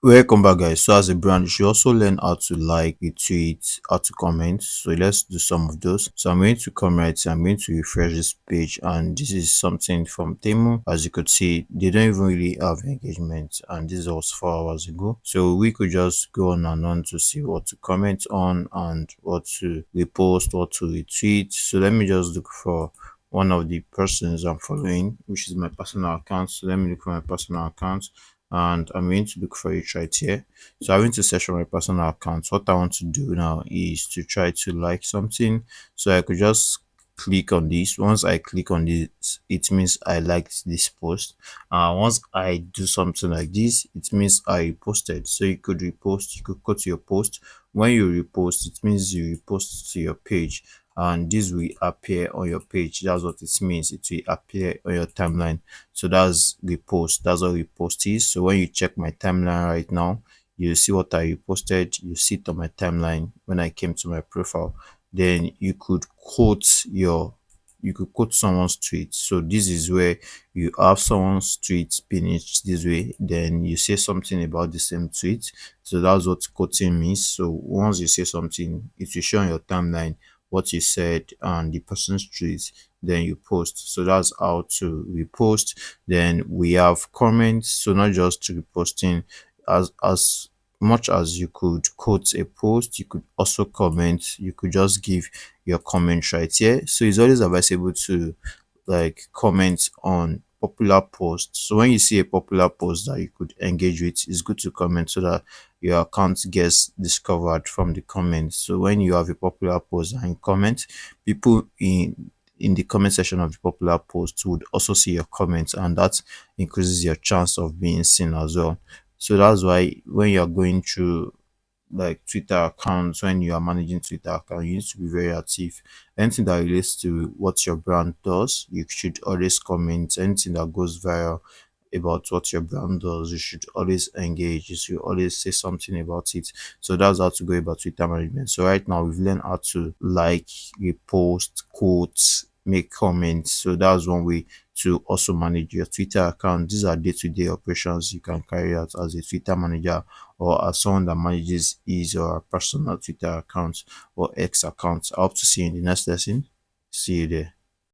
Welcome back, guys. So, as a brand, you should also learn how to like, retweet, how to comment. So, let's do some of those. So, I'm going to come right here. I'm going to refresh this page, and this is something from Temu. As you could see, they don't even really have engagement, and this was 4 hours ago. So, we could just go on and on to see what to comment on and what to repost, what to retweet. So, let me just look for one of the persons I'm following, which is my personal account. So, let me look for my personal account and I'm going to look for it right here. So I'm going to search for my personal account. What I want to do now is to try to like something. So I could just click on this. Once I click on this, it means I liked this post. Once I do something like this, it means I reposted. So you could repost, you could go to your post. When you repost, it means you repost to your page and this will appear on your page. That's what it means. It will appear on your timeline. So that's repost. That's what repost is. So when you check my timeline right now, you see what I reposted. You see it on my timeline when I came to my profile. Then you could quote someone's tweet. So this is where you have someone's tweet finished this way, then you say something about the same tweet. So that's what quoting means. So once you say something, it will show on your timeline what you said and the person's tweet, then you post. So that's how to repost. Then we have comments. So not just reposting, as much as you could quote a post, you could also comment. You could just give your comment right here. So it's always advisable to like comment on popular posts. So when you see a popular post that you could engage with, it's good to comment so that your account gets discovered from the comments. So when you have a popular post and you comment, people in the comment section of the popular post would also see your comments, and that increases your chance of being seen as well. So that's why when you're going through like Twitter accounts, when you are managing Twitter account, you need to be very active. Anything that relates to what your brand does, you should always comment. Anything that goes viral about what your brand does, you should always engage. You should always say something about it. So that's how to go about Twitter management. So right now we've learned how to like, repost, quotes, make comments. So that's one way to also manage your Twitter account. These are day-to-day operations you can carry out as a Twitter manager or as someone that manages his or her personal Twitter account or X account. I hope to see you in the next lesson. See you there.